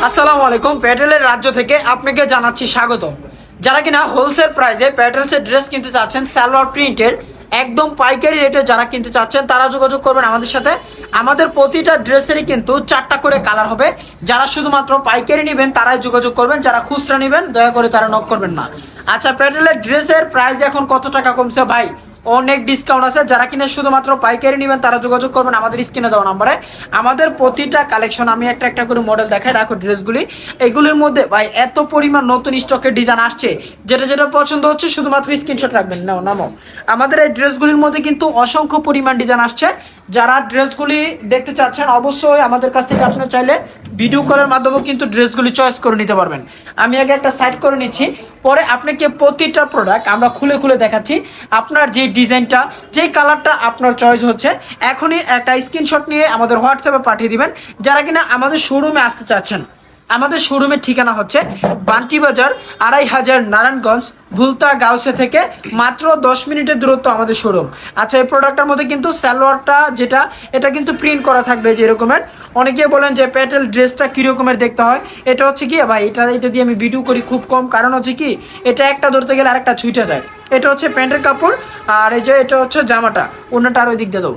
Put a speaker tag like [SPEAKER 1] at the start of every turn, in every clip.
[SPEAKER 1] আসসালামু আলাইকুম। প্যাটেলের রাজ্য থেকে আপনাকে জানাচ্ছি স্বাগতম। যারা কিনা হোলসেল প্রাইসে প্যাটেলসের ড্রেস কিনতে চাচ্ছেন, সালোয়ার প্রিন্টের একদম পাইকারি রেটে যারা কিনতে চাচ্ছেন তারা যোগাযোগ করবেন আমাদের সাথে। আমাদের প্রতিটা ড্রেসেরই কিন্তু 4টা করে কালার হবে। যারা শুধুমাত্র পাইকারি নেবেন তারাই যোগাযোগ করবেন, যারা খুচরা নেবেন দয়া করে তারা নক করবেন না। আচ্ছা, প্যাটেলের ড্রেসের প্রাইস এখন কত টাকা কমছে ভাই? অনেক ডিসকাউন্ট আছে। যারা কিনা শুধুমাত্র পাইকারি নেবেন তারা যোগাযোগ করবেন আমাদের স্ক্রিনে দেওয়া নাম্বারে। আমাদের প্রতিটা কালেকশন আমি একটা একটা করে মডেল দেখাই রাখো ড্রেসগুলি। এগুলির মধ্যে ভাই এত পরিমাণ নতুন স্টকের ডিজাইন আসছে, যেটা যেটা পছন্দ হচ্ছে শুধুমাত্র স্ক্রিনশট রাখবেন। নামো আমাদের এই ড্রেসগুলির মধ্যে কিন্তু অসংখ্য পরিমাণ ডিজাইন আসছে। যারা ড্রেসগুলি দেখতে চাচ্ছেন অবশ্যই আমাদের কাছ থেকে আপনারা চাইলে ভিডিও কলের মাধ্যমেও কিন্তু ড্রেসগুলি চয়েস করে নিতে পারবেন। আমি আগে একটা সাইড করে নিচ্ছি, পরে আপনাকে প্রতিটা প্রোডাক্ট আমরা খুলে খুলে দেখাচ্ছি। আপনার যে ডিজাইনটা, যে কালারটা আপনার চয়েস হচ্ছে, এখনই একটা স্ক্রিনশট নিয়ে আমাদের হোয়াটসঅ্যাপে পাঠিয়ে দিবেন। যারা কিনা আমাদের শোরুমে আসতে চাচ্ছেন, আমাদের শোরুমের ঠিকানা হচ্ছে বান্টি বাজার 2500 নারায়ণগঞ্জ ভুলতা গাউসে থেকে মাত্র 10 মিনিটের দূরত্ব আমাদের শোরুম। আচ্ছা, এই প্রোডাক্টটার মধ্যে কিন্তু সালোয়ারটা যেটা, এটা কিন্তু প্রিন্ট করা থাকবে যে এরকমের। অনেকে বলেন যে প্যাটেল ড্রেসটা কীরকমের দেখতে হয়। এটা হচ্ছে কি ভাই, এটা দিয়ে আমি ভিডিও করি খুব কম, কারণ হচ্ছে কি এটা একটা ধরতে গেলে আরেকটা ছুটে যায়। এটা হচ্ছে প্যান্টের কাপড়, আর এই যে এটা হচ্ছে জামাটা, ওড়নাটা আর ওই দিক দিয়ে দাও।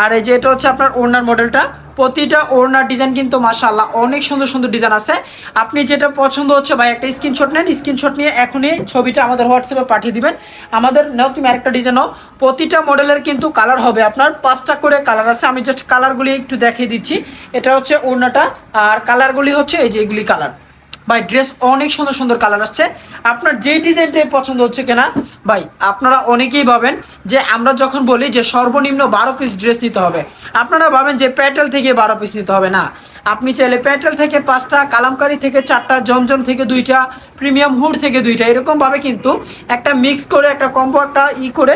[SPEAKER 1] আর এই যে এটা হচ্ছে আপনার ওড়নার মডেলটা। প্রতিটা ওড়নার ডিজাইন কিন্তু মাশাআল্লাহ অনেক সুন্দর সুন্দর ডিজাইন আছে। আপনি যেটা পছন্দ হচ্ছে ভাই একটা স্ক্রিনশট নেন, স্ক্রিনশট নিয়ে এখনই ছবিটা আমাদের হোয়াটসঅ্যাপে পাঠিয়ে দিবেন। আমাদের নাও তুমি আরেকটা ডিজাইন নাও। প্রতিটা মডেলের কিন্তু কালার হবে আপনার 5টা করে কালার আছে। আমি জাস্ট কালারগুলি একটু দেখিয়ে দিচ্ছি। এটা হচ্ছে ওড়নাটা, আর কালারগুলি হচ্ছে এই যে এগুলি কালার। ভাই ড্রেস অনেক সুন্দর সুন্দর কালার আসছে। আপনার যে ডিজাইনটাই পছন্দ হচ্ছে কিনা ভাই, আপনারা অনেকেই ভাবেন যে আমরা যখন বলি যে সর্বনিম্ন 12 পিস ড্রেস নিতে হবে, আপনারা ভাবেন যে প্যাটেল থেকে 12 পিস নিতে হবে। না, আপনি চাইলে প্যাটেল থেকে 5টা, কালামকারি থেকে 4টা, জমজম থেকে 2টা, প্রিমিয়াম হুড থেকে 2টা, এরকমভাবে কিন্তু একটা মিক্স করে একটা কম্বো একটা করে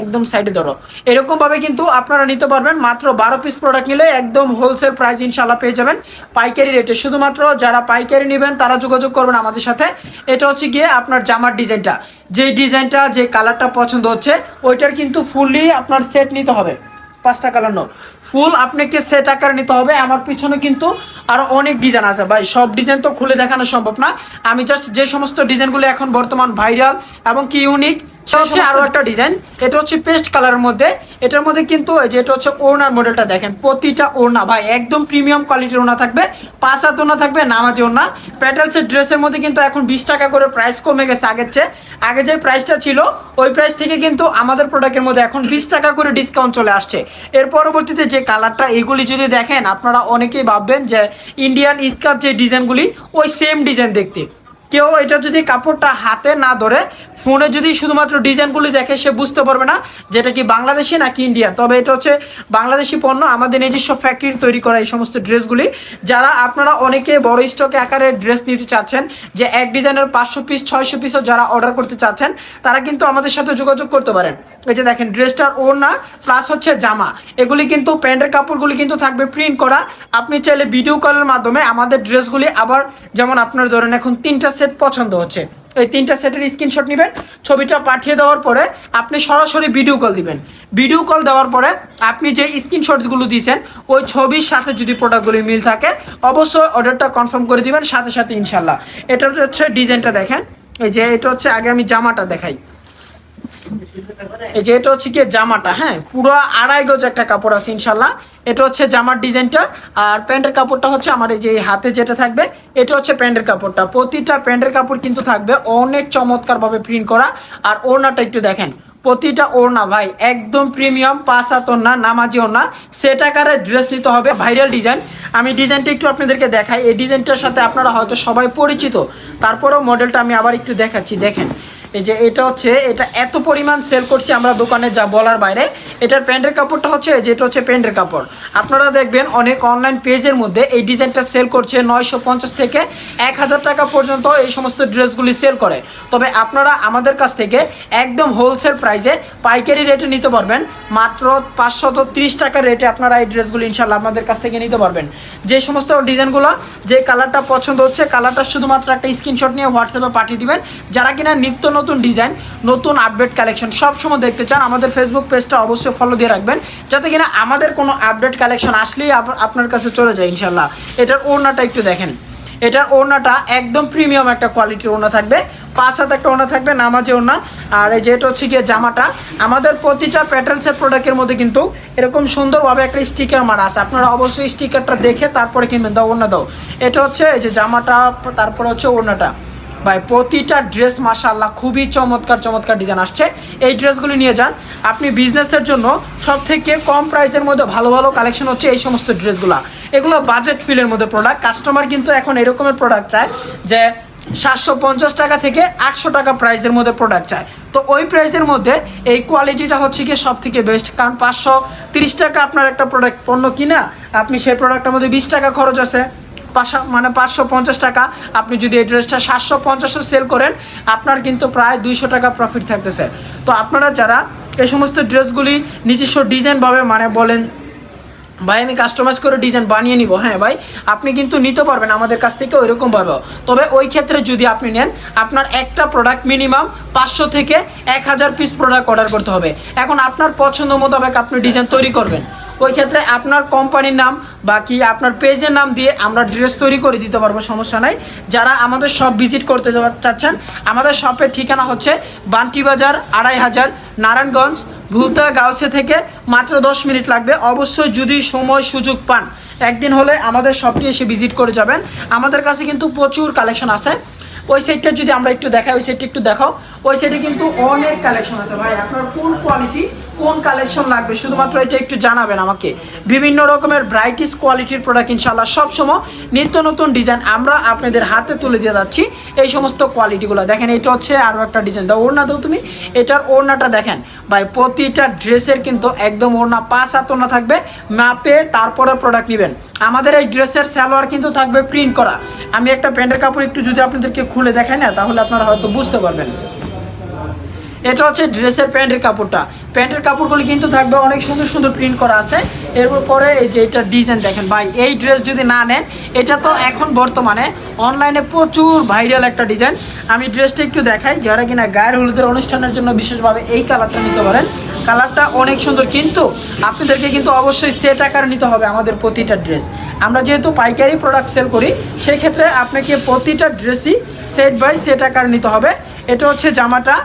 [SPEAKER 1] একদম সাইডে ধরো, এরকম ভাবে কিন্তু আপনারা নিতে পারবেন। মাত্র 12 পিস প্রোডাক্ট নিলে একদম হোলসেল প্রাইস ইনশাল্লাহ পেয়ে যাবেন পাইকারি রেটে। শুধুমাত্র যারা পাইকারি নেবেন তারা যোগাযোগ করবেন আমাদের সাথে। এটা হচ্ছে গিয়ে আপনার জামার ডিজাইনটা, যে ডিজাইনটা যে কালারটা পছন্দ হচ্ছে ওইটার কিন্তু ফুললি আপনার সেট নিতে হবে। 5টা কালার নো, ফুল আপনাকে সেট আকারে নিতে হবে। আমার পিছনে কিন্তু আরো অনেক ডিজাইন আছে ভাই, সব ডিজাইন তো খুলে দেখানো সম্ভব না। আমি জাস্ট যে সমস্ত ডিজাইনগুলো এখন বর্তমান ভাইরাল এবং কি ইউনিক, সেটা হচ্ছে আরো একটা ডিজাইন। এটা হচ্ছে পেস্ট কালারের মধ্যে। এটার মধ্যে কিন্তু এই যে এটা হচ্ছে ওড়নার মডেলটা দেখেন। প্রতিটা ওড়না ভাই একদম প্রিমিয়াম কোয়ালিটির ওড়না থাকবে, 5 হাত ওড়না থাকবে, নামাজি ওড়না। প্যাটেলসের ড্রেসের মধ্যে কিন্তু এখন 20 টাকা করে প্রাইস কমে গেছে আগের চেয়ে। আগে যে প্রাইসটা ছিল ওই প্রাইস থেকে কিন্তু আমাদের প্রোডাক্টের মধ্যে এখন 20 টাকা করে ডিসকাউন্ট চলে আসছে। এর পরবর্তীতে যে কালারটা, এগুলি যদি দেখেন আপনারা অনেকেই ভাববেন যে ইন্ডিয়ান ঈদকার যে ডিজাইনগুলি ওই সেম ডিজাইন দেখতে। কেউ এটা যদি কাপড়টা হাতে না ধরে ফোনে যদি শুধুমাত্র ডিজাইনগুলি দেখে সে বুঝতে পারবে না যেটা কি বাংলাদেশি নাকি ইন্ডিয়া। তবে এটা হচ্ছে বাংলাদেশি পণ্য, আমাদের নিজস্ব ফ্যাক্টরি তৈরি করা এই সমস্ত ড্রেসগুলি। যারা আপনারা অনেকে বড় স্টকে আকারে ড্রেস নিতে চাচ্ছেন, যে এক ডিজাইনের 500 পিস 600 পিসও যারা অর্ডার করতে চাচ্ছেন তারা কিন্তু আমাদের সাথে যোগাযোগ করতে পারেন। এই যে দেখেন ড্রেসটার ওড়না প্লাস হচ্ছে জামা, এগুলি কিন্তু প্যান্টের কাপড়গুলি কিন্তু থাকবে প্রিন্ট করা। আপনি চাইলে ভিডিও কলের মাধ্যমে আমাদের ড্রেসগুলি, আবার যেমন আপনার ধরেন এখন 3টা সেট পছন্দ হচ্ছে, এই 3টা সেটের স্ক্রিনশট নেবেন, ছবিটা পাঠিয়ে দেওয়ার পরে আপনি সরাসরি ভিডিও কল দিবেন। ভিডিও কল দেওয়ার পরে আপনি যে স্ক্রিনশটগুলো দিয়েছেন ওই ছবির সাথে যদি প্রোডাক্টগুলি মিল থাকে অবশ্যই অর্ডারটা কনফার্ম করে দিবেন সাথে সাথে ইনশাল্লাহ। এটা হচ্ছে ডিজাইনটা দেখেন। এই যে এটা হচ্ছে, আগে আমি জামাটা দেখাই। এই যে এটা হচ্ছে কি জামাটা, হ্যাঁ পুরো 2.5 গজ একটা কাপড় আছে ইনশাল্লাহ। এটা হচ্ছে জামার ডিজাইনটা, আর প্যান্টের কাপড়টা হচ্ছে আমার এই যে হাতে যেটা থাকবে এটা হচ্ছে প্যান্টের কাপড়টা। প্রতিটা প্যান্টের কাপড় কিন্তু থাকবে অনেক চমৎকার ভাবে প্রিন্ট করা। আর ওড়নাটা একটু দেখেন, প্রতিটা ওড়না ভাই একদম প্রিমিয়াম 5 হাত ওড়না, নামাজি ওড়না। সেট আকারে ড্রেস নিতে হবে, ভাইরাল ডিজাইন। আমি ডিজাইনটা একটু আপনাদেরকে দেখাই। এই ডিজাইনটার সাথে আপনারা হয়তো সবাই পরিচিত, তারপরেও মডেলটা আমি আবার একটু দেখাচ্ছি। দেখেন এই যে এটা হচ্ছে, এটা এত পরিমাণ সেল করছি আমরা দোকানে যা বলার বাইরে। এটার প্যান্টের কাপড়টা হচ্ছে, যেটা হচ্ছে প্যান্টের কাপড়। আপনারা দেখবেন অনেক অনলাইন পেজের মধ্যে এই ডিজাইনটা সেল করছে 950 থেকে 1000 টাকা পর্যন্ত এই সমস্ত ড্রেসগুলি সেল করে। তবে আপনারা আমাদের কাছ থেকে একদম হোলসেল প্রাইসে পাইকারি রেটে নিতে পারবেন। মাত্র 530 টাকা রেটে আপনারা এই ড্রেসগুলি ইনশাল্লাহ আমাদের কাছ থেকে নিতে পারবেন। যে সমস্ত ডিজাইনগুলো, যে কালারটা পছন্দ হচ্ছে কালারটা শুধুমাত্র একটা স্ক্রিনশট নিয়ে হোয়াটসঅ্যাপে পাঠিয়ে দিবেন। যারা কিনা নিত্য নতুন ডিজাইন, নতুন আপডেট কালেকশন সবসময় দেখতে চান, আমাদের ফেসবুক পেজটা অবশ্যই ফলো দিয়ে রাখবেন, যাতে কিনা আমাদের কোনো আপডেট কালেকশন আসলেই আপনার কাছে চলে যায় ইনশাল্লাহ। এটার ওড়নাটা একটু দেখেন, এটার ওড়নাটা একদম প্রিমিয়াম একটা কোয়ালিটির ওড়না থাকবে, 5 হাত একটা ওড়না থাকবে, নামাজে ওড়না। আর এই যেটা হচ্ছে গিয়ে জামাটা, আমাদের প্রতিটা প্যাটার্নসের প্রোডাক্টের মধ্যে কিন্তু এরকম সুন্দরভাবে একটা স্টিকার মারা আছে, আপনারা অবশ্যই স্টিকারটা দেখে তারপরে কিনবেন। দাও ওড়না দাও, এটা হচ্ছে এই যে জামাটা, তারপরে হচ্ছে ওড়নাটা। ভাই প্রতিটা ড্রেস মাশাআল্লাহ খুবই চমৎকার চমৎকার ডিজাইন আসছে, এই ড্রেসগুলি নিয়ে যান। আপনি বিজনেসের জন্য সব থেকে কম প্রাইসের মধ্যে ভালো ভালো কালেকশন হচ্ছে এই সমস্ত ড্রেসগুলো, এগুলো বাজেট ফিলের মধ্যে প্রোডাক্ট। কাস্টমার কিন্তু এখন এরকমের প্রোডাক্ট চায় যে 750 টাকা থেকে 800 টাকা প্রাইসের মধ্যে প্রোডাক্ট চায়, তো ওই প্রাইসের মধ্যে এই কোয়ালিটিটা হচ্ছে কি সব থেকে বেস্ট। কারণ 530 টাকা আপনার একটা প্রোডাক্ট পণ্য কিনা, আপনি সেই প্রোডাক্টের মধ্যে 20 টাকা খরচ আছে, মানে 550 টাকা। আপনি যদি এই ড্রেসটা 750 সেল করেন, আপনার কিন্তু প্রায় 200 টাকা প্রফিট থাকতেছে। তো আপনারা যারা এই সমস্ত ড্রেসগুলি নিজস্ব ডিজাইনভাবে মানে বলেন ভাই আমি কাস্টমাইজ করে ডিজাইন বানিয়ে নিব, হ্যাঁ ভাই আপনি কিন্তু নিতে পারবেন আমাদের কাছ থেকে ওইরকমভাবে। তবে ওই ক্ষেত্রে যদি আপনি নেন, আপনার একটা প্রোডাক্ট মিনিমাম 500 থেকে 1000 পিস প্রোডাক্ট অর্ডার করতে হবে। এখন আপনার পছন্দ মোতাবেক আপনি ডিজাইন তৈরি করবেন, ওই ক্ষেত্রে আপনার কোম্পানির নাম বা কি আপনার পেজের নাম দিয়ে আমরা ড্রেস তৈরি করে দিতে পারবো, সমস্যা নাই। যারা আমাদের শপ ভিজিট করতে চাচ্ছেন, আমাদের শপের ঠিকানা হচ্ছে বান্টি বাজার 2500 নারায়ণগঞ্জ, ভুলতা গাউসে থেকে মাত্র 10 মিনিট লাগবে। অবশ্যই যদি সময় সুযোগ পান, একদিন হলে আমাদের শপটি এসে ভিজিট করে যাবেন। আমাদের কাছে কিন্তু প্রচুর কালেকশন আছে। ওই সাইডটা যদি আমরা একটু দেখাই, ওই সাইডটা একটু দেখাও, ওই সাইডে কিন্তু অনেক কালেকশন আছে। ভাই আপনার কোন কোয়ালিটি কোন কালেকশন লাগবে শুধুমাত্র এটা একটু জানাবেন আমাকে। বিভিন্ন রকমের ব্রাইটিস কোয়ালিটির প্রোডাক্ট ইনশাল্লাহ সবসময় নিত্য নতুন ডিজাইন আমরা আপনাদের হাতে তুলে দিয়ে যাচ্ছি। এই সমস্ত কোয়ালিটিগুলো দেখেন, এটা হচ্ছে আরও একটা ডিজাইন। দাও ওড়না দাও তুমি, এটার ওড়নাটা দেখেন ভাই, প্রতিটা ড্রেসের কিন্তু একদম ওড়না 5 হাত ওড়না থাকবে, মাপে তারপরে প্রোডাক্ট নেবেন। আমাদের এই ড্রেসের সালোয়ার কিন্তু থাকবে প্রিন্ট করা। আমি একটা প্যান্টের কাপড় একটু যদি আপনাদেরকে খুলে দেখাই না, তাহলে আপনারা হয়তো বুঝতে পারবেন। এটা হচ্ছে ড্রেসের প্যান্টের কাপড়টা, প্যান্টের কাপড়গুলি কিন্তু থাকবে অনেক সুন্দর সুন্দর প্রিন্ট করা আছে। এরপরে এই যে এটা ডিজাইন দেখেন ভাই, এই ড্রেস যদি না নেন, এটা তো এখন বর্তমানে অনলাইনে প্রচুর ভাইরাল একটা ডিজাইন। আমি ড্রেসটা একটু দেখাই, যারা কিনা গায়ের হলুদের অনুষ্ঠানের জন্য বিশেষভাবে এই কালারটা নিতে পারেন। কালারটা অনেক সুন্দর, কিন্তু আপনাদেরকে কিন্তু অবশ্যই সেট আকারে নিতে হবে আমাদের প্রতিটা ড্রেস। আমরা যেহেতু পাইকারি প্রোডাক্ট সেল করি, সেই ক্ষেত্রে আপনাকে প্রতিটা ড্রেসই সেট বাই সেট আকারে নিতে হবে। এটা হচ্ছে জামাটা,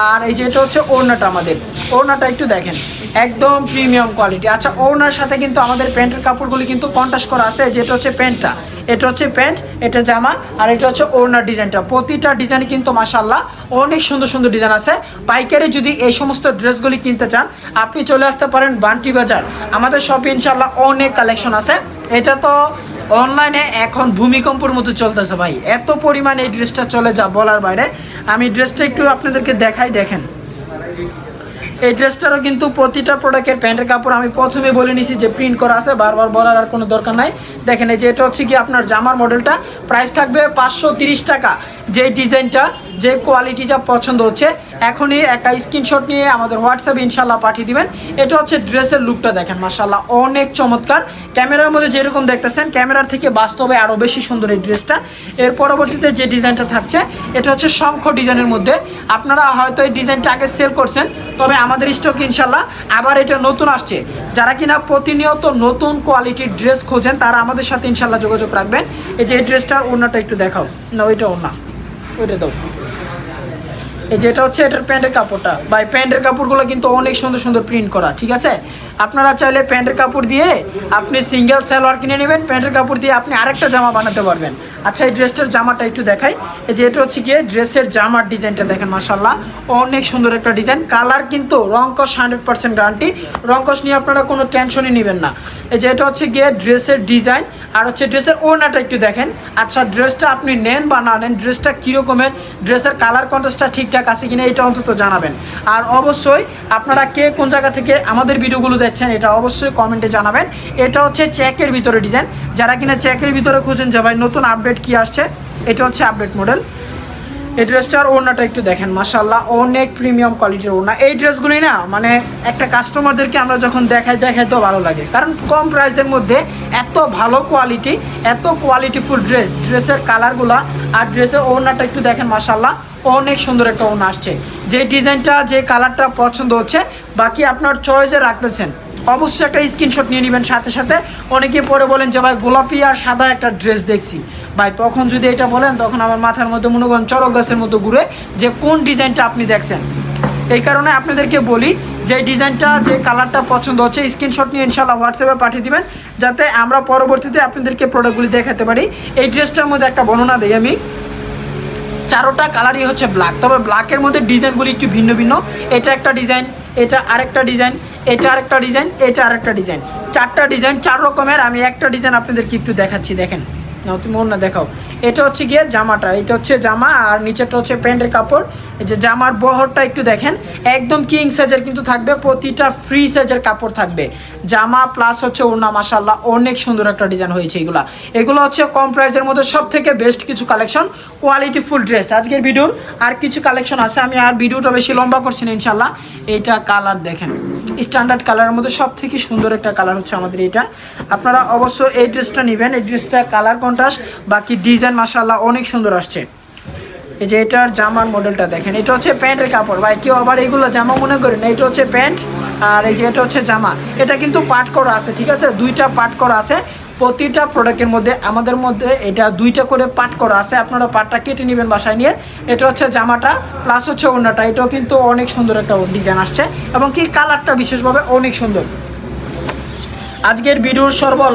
[SPEAKER 1] আর এই যে এটা হচ্ছে ওড়নাটা। আমাদের ওড়নাটা একটু দেখেন, একদম প্রিমিয়াম কোয়ালিটি। আচ্ছা, ওড়নার সাথে কিন্তু আমাদের প্যান্টের কাপড়গুলি কিন্তু কন্ট্রাস্ট করা আছে। যেটা হচ্ছে প্যান্টটা, এটা হচ্ছে প্যান্ট, এটা জামা, আর এটা হচ্ছে ওড়নার ডিজাইনটা। প্রতিটা ডিজাইন কিন্তু মাশাআল্লাহ অনেক সুন্দর সুন্দর ডিজাইন আছে। পাইকারি যদি এই সমস্ত ড্রেসগুলি কিনতে চান, আপনি চলে আসতে পারেন বান্টি বাজার, আমাদের শপে ইনশাআল্লাহ অনেক কালেকশন আছে। এটা তো অনলাইনে এখন ভূমিকম্পর মতো চলতেছে ভাই, এত পরিমাণ এই ড্রেসটা চলে যা বলার বাইরে। আমি ড্রেসটা একটু আপনাদেরকে দেখাই, দেখেন এই ড্রেসটারও কিন্তু প্রতিটা প্রোডাক্টের প্যান্টের কাপড় আমি প্রথমে বলে নিছি যে প্রিন্ট করা আছে, বারবার বলার আর কোনো দরকার নাই। দেখেন এই যে এটা হচ্ছে কি আপনার জামার মডেলটা, প্রাইস থাকবে 530 টাকা। যে ডিজাইনটা যে কোয়ালিটিটা পছন্দ হচ্ছে, এখনই একটা স্ক্রিনশট নিয়ে আমাদের হোয়াটসঅ্যাপে ইনশাল্লাহ পাঠিয়ে দিবেন। এটা হচ্ছে ড্রেসের লুকটা দেখেন, মাশাআল্লাহ অনেক চমৎকার। ক্যামেরার মধ্যে যেরকম দেখতেছেন, ক্যামেরার থেকে বাস্তবে আরও বেশি সুন্দর এই ড্রেসটা। এর পরবর্তীতে যে ডিজাইনটা থাকছে, এটা হচ্ছে শঙ্খ ডিজাইনের মধ্যে। আপনারা হয়তো এই ডিজাইনটা আগে সেল করছেন, তবে আমাদের স্টক ইনশাল্লাহ আবার এটা নতুন আসছে। যারা কিনা প্রতিনিয়ত নতুন কোয়ালিটির ড্রেস খোঁজেন, তারা আমাদের সাথে ইনশাল্লাহ যোগাযোগ রাখবেন। এই যে এই ড্রেসটার ওড়নাটা একটু দেখাও না, ওইটা ওড়না, ওইটা দাও। এই যেটা হচ্ছে এটার প্যান্টের কাপড়টা ভাই, প্যান্টের কাপড়গুলো কিন্তু অনেক সুন্দর সুন্দর প্রিন্ট করা, ঠিক আছে। আপনারা চাইলে প্যান্টের কাপড় দিয়ে আপনি সিঙ্গেল সালোয়ার কিনে নেবেন, প্যান্টের কাপড় দিয়ে আপনি আরেকটা জামা বানাতে পারবেন। আচ্ছা, এই ড্রেসটার জামাটা একটু দেখাই। এই যে এটা হচ্ছে গিয়ে ড্রেসের জামার ডিজাইনটা দেখেন, মাশাআল্লাহ অনেক সুন্দর একটা ডিজাইন। কালার কিন্তু রংকশ 100% গ্যারান্টি, রংকশ নিয়ে আপনারা কোনো টেনশনই নেবেন না। এই যে এটা হচ্ছে গিয়ে ড্রেসের ডিজাইন, আর হচ্ছে ড্রেসের ওড়নাটা একটু দেখেন। আচ্ছা, ড্রেসটা আপনি নেন বা না নেন, ড্রেসটা কীরকমের, ড্রেসের কালার কন্ট্রাস্টটা ঠিকঠাক আছে কিনা এটা অন্তত জানাবেন। আর অবশ্যই আপনারা কে কোন জায়গা থেকে আমাদের ভিডিওগুলো দেখছেন, এটা অবশ্যই কমেন্টে জানাবেন। এটা হচ্ছে চেকের ভিতরে ডিজাইন, যারা কিনা চেকের ভিতরে খুঁজেন যে ভাই নতুন আপডেট কি আসছে, এটা হচ্ছে আপডেট মডেল। এই ড্রেসটার ওড়নাটা একটু দেখেন, মাশাআল্লাহ অনেক প্রিমিয়াম কোয়ালিটির ওড়না। এই ড্রেসগুলি না মানে একটা কাস্টমারদেরকে আমরা যখন দেখাইতেও ভালো লাগে, কারণ কম প্রাইসের মধ্যে এত ভালো কোয়ালিটি, এত কোয়ালিটিফুল ড্রেসের কালারগুলা আর ড্রেসের ওড়নাটা একটু দেখেন, মাশাআল্লাহ অনেক সুন্দর একটা ওড়না আসছে। যে ডিজাইনটা যে কালারটা পছন্দ হচ্ছে বাকি আপনার চয়েসে রাখতেছেন, অবশ্যই একটা স্ক্রিনশট নিয়ে নেবেন। সাথে সাথে অনেকে পরে বলেন যে ভাই গোলাপি আর সাদা একটা ড্রেস দেখছি, ভাই তখন যদি এটা বলেন তখন আমার মাথার মধ্যে মনে করেন চরক গাছের মতো ঘুরে যে কোন ডিজাইনটা আপনি দেখছেন। এই কারণে আপনাদেরকে বলি যে ডিজাইনটা যে কালারটা পছন্দ হচ্ছে স্ক্রিনশট নিয়ে ইনশাআল্লাহ হোয়াটসঅ্যাপে পাঠিয়ে দিবেন, যাতে আমরা পরবর্তীতে আপনাদেরকে প্রোডাক্টগুলি দেখাতে পারি। এই ড্রেসটার মধ্যে একটা বর্ণনা দিই আমি, চারোটা কালারই হচ্ছে ব্ল্যাক, তবে ব্ল্যাকের মধ্যে ডিজাইনগুলি একটু ভিন্ন ভিন্ন। এটা একটা ডিজাইন, এটা আরেকটা ডিজাইন, এটা আরেকটা ডিজাইন, এটা আরেকটা ডিজাইন, চারটা ডিজাইন, 4 রকমের। আমি একটা ডিজাইন আপনাদেরকে একটু দেখাচ্ছি, দেখেন না তুমি অন্য দেখাও। এটা হচ্ছে গিয়ে জামাটা, এটা হচ্ছে জামা আর নিচেটা হচ্ছে প্যান্টের কাপড়। এই যে জামার বহরটা একটু দেখেন, একদম কিং সাইজের কিন্তু থাকবে, প্রতিটা ফ্রি সাইজের কাপড় থাকবে। জামা প্লাস হচ্ছে ওড়না, মাশাআল্লাহ অনেক সুন্দর একটা ডিজাইন হয়েছে। এগুলো হচ্ছে কম প্রাইসের মধ্যে সব থেকে বেস্ট কিছু কালেকশন, কোয়ালিটিফুল ড্রেস। আজকের ভিডিওর আর কিছু কালেকশন আছে, আমি আর ভিডিওটা বেশি লম্বা করছি না ইনশাল্লাহ। এইটা কালার দেখেন, স্ট্যান্ডার্ড কালারের মধ্যে সব থেকে সুন্দর একটা কালার হচ্ছে আমাদের এটা। আপনারা অবশ্যই এই ড্রেসটা নেবেন, এই ড্রেসটা কালার কন্ট্রাস্ট, বাকি ডিজাইন মাশাআল্লাহ অনেক সুন্দর আসছে। এই যে এটার জামার মডেলটা দেখেন, এটা হচ্ছে প্যান্টের কাপড়, ভাই কেউ আবার এইগুলো জামা মনে করেন, এটা হচ্ছে প্যান্ট আর এই যে এটা হচ্ছে জামা। এটা কিন্তু পাট করা আছে, ঠিক আছে, দুইটা পাট করা আছে প্রতিটা প্রোডাক্টের মধ্যে। আমাদের মধ্যে এটা দুইটা করে পাট করা আছে, আপনারা পাটটা কেটে নেবেন বাসায় নিয়ে। এটা হচ্ছে জামাটা প্লাস হচ্ছে ওড়নাটা, এটাও কিন্তু অনেক সুন্দর একটা ডিজাইন আসছে এবং কি কালারটা বিশেষভাবে অনেক সুন্দর। আজকের ভিডিওর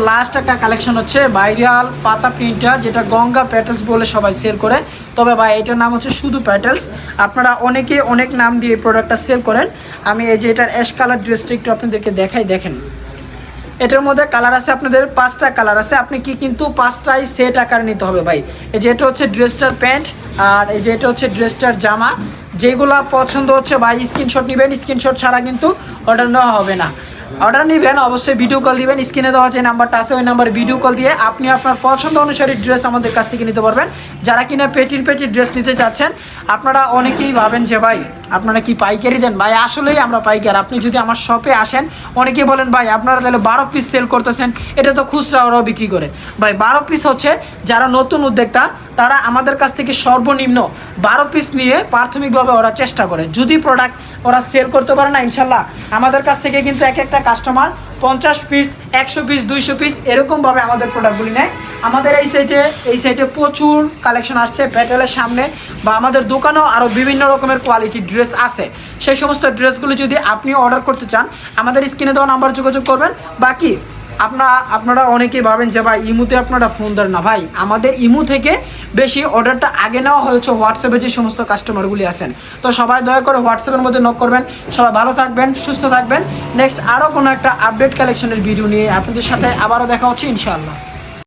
[SPEAKER 1] লাস্ট একটা কালেকশন হচ্ছে ভাইরাল পাতা প্রিন্টার, যেটা গঙ্গা প্যাটেলস বলে সবাই সেল করে, তবে ভাই এটার নাম হচ্ছে শুধু প্যাটেলস। আপনারা অনেকে অনেক নাম দিয়ে এই প্রোডাক্টটা সেল করেন। আমি এই যে এটার অ্যাশ কালার ড্রেসটা একটু আপনাদেরকে দেখাই, দেখেন এটার মধ্যে কালার আছে আপনাদের 5টা কালার আছে, আপনি কি কিন্তু 5টাই সেট আকার নিতে হবে ভাই। এই যে এটা হচ্ছে ড্রেসটার প্যান্ট আর এই যে এটা হচ্ছে ড্রেসটার জামা। যেগুলা পছন্দ হচ্ছে ভাই স্ক্রিনশট নেবেন, স্ক্রিনশট ছাড়া কিন্তু অর্ডার নেওয়া হবে না। অর্ডার নেবেন অবশ্যই ভিডিও কল দিবেন, স্ক্রিনে দেওয়া যে নাম্বারটা আছে ওই নাম্বারে ভিডিও কল দিয়ে আপনি আপনার পছন্দ অনুসারে ড্রেস আমাদের কাছ থেকে নিতে পারবেন। যারা কিনা পেটির ড্রেস নিতে চাচ্ছেন, আপনারা অনেকেই ভাবেন যে ভাই আপনারা কি পাইকারি দেন, ভাই আসলেই আমরা পাইকার। আপনি যদি আমার শপে আসেন, অনেকেই বলেন ভাই আপনারা তাহলে 12 পিস সেল করতেছেন, এটা তো খুচরা ওরাও বিক্রি করে। ভাই 12 পিস হচ্ছে যারা নতুন উদ্যোক্তা তারা আমাদের কাছ থেকে সর্বনিম্ন 12 পিস নিয়ে প্রাথমিকভাবে ওরা চেষ্টা করে, যদি প্রোডাক্ট ওরা সেল করতে পারে না ইনশাল্লাহ আমাদের কাছ থেকে কিন্তু এক একটা কাস্টমার 50 পিস 100 পিস 200 পিস এরকমভাবে আমাদের প্রোডাক্টগুলি নেয়। আমাদের এই সাইটে প্রচুর কালেকশন আসছে প্যাটেলের সামনে, বা আমাদের দোকানেও আরও বিভিন্ন রকমের কোয়ালিটির ড্রেস আছে। সেই সমস্ত ড্রেসগুলো যদি আপনি অর্ডার করতে চান আমাদের স্ক্রিনে দেওয়া নাম্বার যোগাযোগ করবেন। বাকি আপনারা অনেকেই ভাবেন যে ভাই ইমুতে আপনারা ফোন দেন না, ভাই আমাদের ইমু থেকে বেশি অর্ডারটা আগে নেওয়া হয়েছে হোয়াটসঅ্যাপে যে সমস্ত কাস্টমারগুলি আছেন। তো সবাই দয়া করে হোয়াটসঅ্যাপের মধ্যে নক করবেন। সবাই ভালো থাকবেন, সুস্থ থাকবেন। নেক্সট আরও কোনো একটা আপডেট কালেকশনের ভিডিও নিয়ে আপনাদের সাথে আবারও দেখা হচ্ছে ইনশাআল্লাহ।